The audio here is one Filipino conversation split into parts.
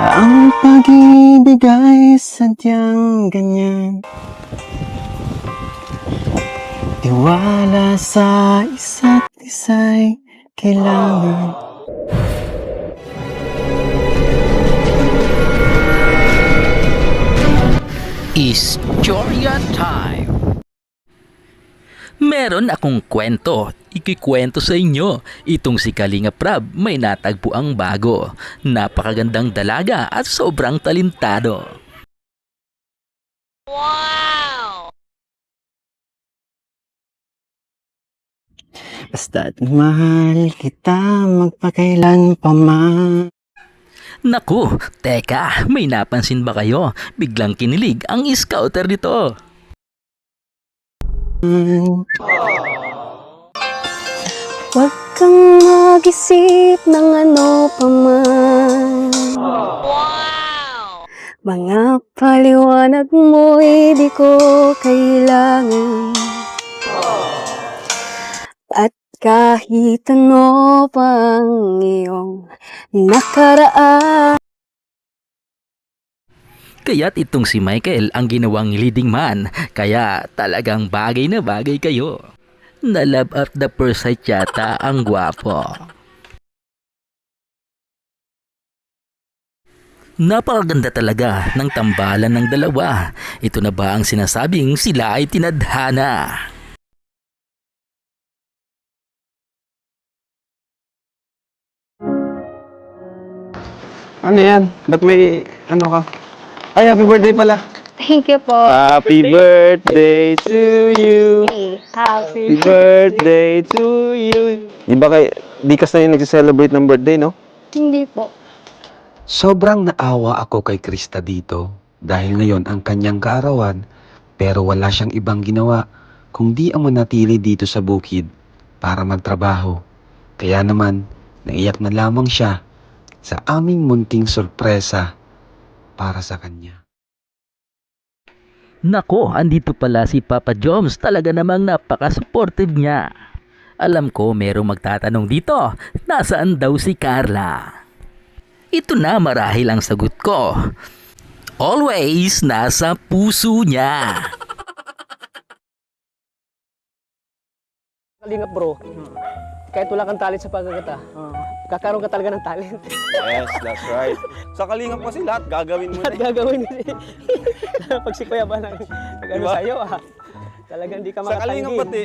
Ang pag-ibig ay sadyang ganyan. Tiwala sa isa't isa'y kailangan. Istorya time! Meron akong kwento. Ikikwento sa inyo. Itong si Kalinga Prab may natagpo ang bago. Napakagandang dalaga at sobrang talentado. Basta't mahal kita magpakailan pa man. Naku, teka, may napansin ba kayo? Biglang kinilig ang scouter nito. Huwag kang mag-isip ng ano pa man. Mga paliwanag mo'y di ko kailangan. At kahit ano pang iyong nakaraan. Kaya't itong si Michael ang ginawang leading man, kaya talagang bagay na bagay kayo. Na love at the first sight yata ang gwapo. Napakaganda talaga ng tambalan ng dalawa. Ito na ba ang sinasabing sila ay tinadhana? Ano yan? Ba't may ano ka? Ay, happy birthday pala. Thank you po. Happy birthday to you. Happy. Happy birthday to you. Di kasi na yung nag-celebrate ng birthday, no? Hindi po. Sobrang naawa ako kay Krista dito dahil ngayon ang kanyang kaarawan pero wala siyang ibang ginawa kundi ang manatili dito sa bukid para magtrabaho. Kaya naman, naiyak na lamang siya sa aming munting sorpresa para sa kanya. Nako, andito pala si Papa Joms. Talaga namang napaka-supportive niya. Alam ko merong magtatanong dito, nasaan daw si Carla? Ito na marahil ang sagot ko. Always nasa puso niya. Kalingap bro, kahit wala kang talent sa pagkakata, kakaroon ka talaga ng talent. Yes, that's right. Sa Kalingap kasi lahat gagawin mo At na. gagawin mo pag si Kuya ba nag ano Diba? sa'yo talagang di ka Sa Kalingap pati, makatanggi.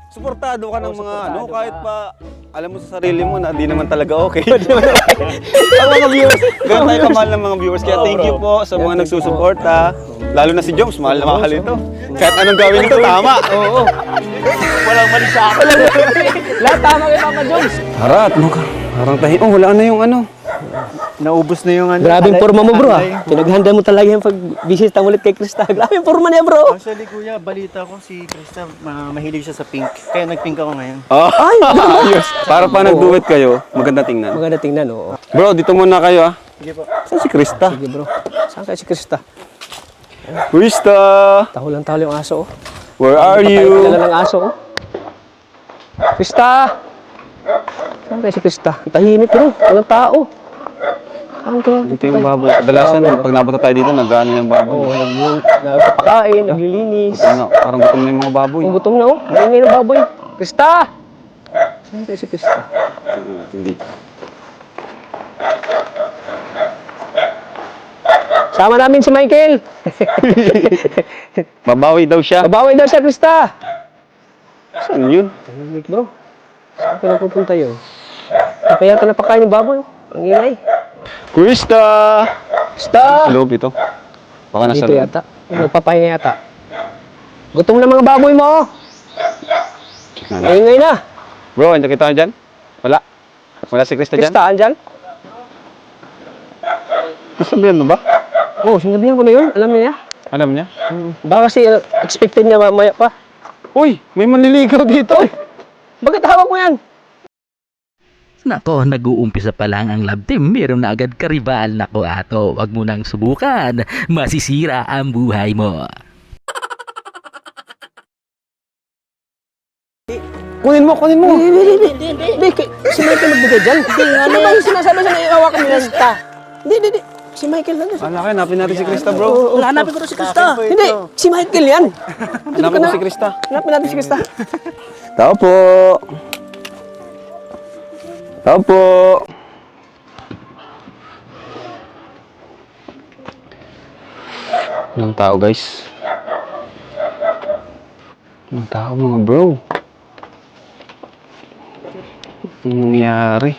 suportado ka ng mga suportado kahit ka. pa alam mo sa sarili mo na di naman talaga okay. Ang mga viewers, ganun tayo kamahal ng mga viewers. Kaya thank you po sa mga nagsusuporta. Lalo na si Joms, mahal na mahal ito. Kahit anong gawin ito, tama. Oo. Walang mali sa akin. Lahat tama kay Papa Jones. Harat, ano ka? Parang tayo, oh wala na yung ano. Naubos na yung ano. Grabing forma mo bro Pinaghanda mo talaga yung pag-bisita ulit kay Krista. Grabing forma niya bro. Actually, kuya, balita ko si Krista, mahilig siya sa pink. Kaya nag-pink ako ngayon. Oh, ayos. Para pa nag-duet kayo, maganda tingnan. Maganda tingnan oo. Bro, dito muna kayo ah. Sige po. Saan si Krista? Sige bro. Saan kaya si Krista? Krista! Taho yung aso oh. Where are Patay you? ka ng aso oh. Krista! Saan kaya si Krista? Tahimik bro. Walang tao. Ang grabe. Dito yung baboy. Kadalasan, pag napunta tayo dito, nag-ano yung baboy. Oo, nagpapakain, naglilinis. Ano, parang gutom na yung mga baboy. Ang gutom na oh. Maingay ng baboy. Krista! Saan kaya si Krista? Hindi. Sama namin si Michael. Babawi daw siya. Babawi daw siya, Krista. Saan yun? Tahimik bro. Saan ka nagpupunta yun? Kaya ka napakain ng baboy. Ang ingay. Krista! Krista! Sa loob ito. Baka nasa Dito loob. yata. Nagpapahinga yata. Gutom na mga baboy mo. Ingay na. Bro, hindi kita dyan? Wala. Wala si Krista dyan? Krista, andyan? Nasabihan mo ba? Oo, sinabihan ko na yun. Alam niya. Alam niya? Baka kasi expected niya mamaya pa. Uy, may manliligaw dito. Bakit hawak mo yan? Nako, nag-uumpisa pa lang ang love team. Meron na agad karibal. Nako ato, wag mo nang subukan. Masisira ang buhay mo. Kunin mo, kunin mo. Hindi, si Michael nagbigay dyan. Ano ba yung sinasabi sa may hawakan nila? Hindi. Si Michael lang. Wala kayo, hanapin natin si Krista, bro. Hanapin ko na si Krista. Hindi, si Michael yan. Hanapin ko si Krista. Hanapin natin si Krista. Tao po. Tao po. Walang tao, guys. Walang tao, mga bro. Anong nangyari?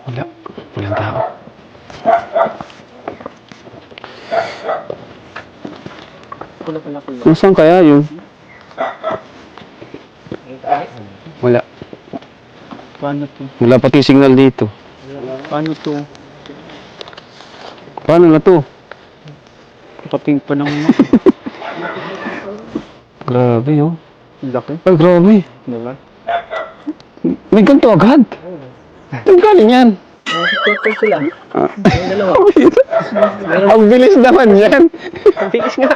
Wala. Walang tao. Nasaan kaya yun? Wala. Paano to? Wala pati signal dito. Paano to? Paano na to? Kaping pa ng Grabe, oh. laki. Ay, grabe. Diba? May ganito agad. Saan galing yan? Total sila. Yung dalawa. Ang bilis naman yan. Ang bilis nga.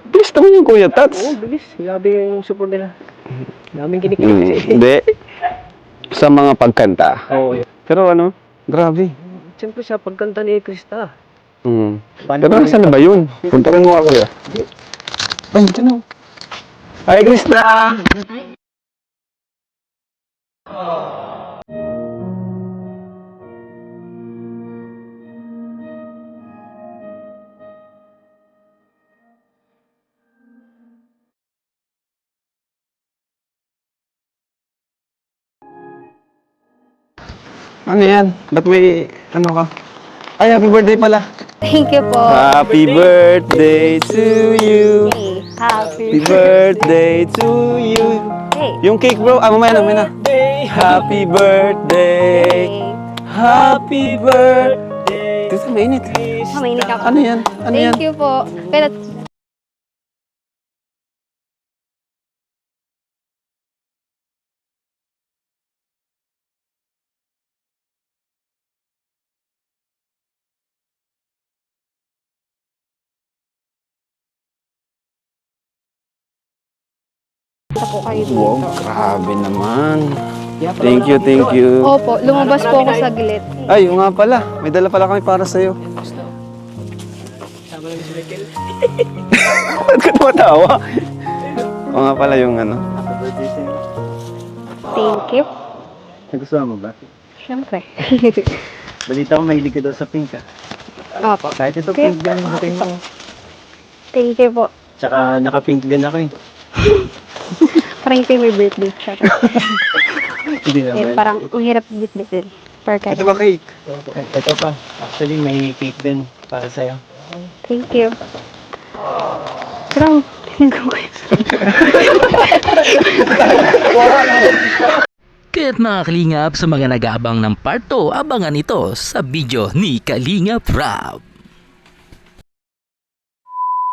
Bilis naman yung Kuya Tats. Oo, bilis. Grabe yung support nila. Daming kinikilig kasi. Hindi. Sa mga pagkanta. Oo. Pero ano, grabe. Siyempre sa pagkanta ni Krista. Pero nasaan na ba yun? Punta rin mo ako, Kuya. Ay, dyan ako. Hi, Krista! Ano yan? Ba't may, ano ka? Ay, happy birthday pala. Thank you po. Happy birthday to you. Hey, happy Happy birthday to you. birthday. Yung cake, bro. Ah, mamaya na. Happy birthday. Happy birthday. Ito, mainit. Mainit ako. Ano yan? Ano yan? Thank you po. Pero po kayo dito. Wow, grabe naman. Thank you, thank you. Opo, lumabas po ako sa gilid. Ay, yung nga pala. May dala pala kami para sa'yo. Ba't ka tumatawa? O nga pala yung ano. Thank you. Nagustuhan mo ba? Siyempre. Balita ko mahilig ka daw sa pink ah. Opo. Kahit ito Okay. pink din ang dating mo. Thank you po. Tsaka naka-pink din ako eh. Parang ito yung may birthday. Shut up. Hindi Eh, naman. parang ang hirap bit-bitin. Perfect. Ito ba cake? Ito pa. Actually may cake din para sa'yo. Thank you. Parang, tinignan ko yun. Kaya't mga Kalingap, sa mga nag-aabang ng part 2, abangan ito sa video ni Kalingap Rap.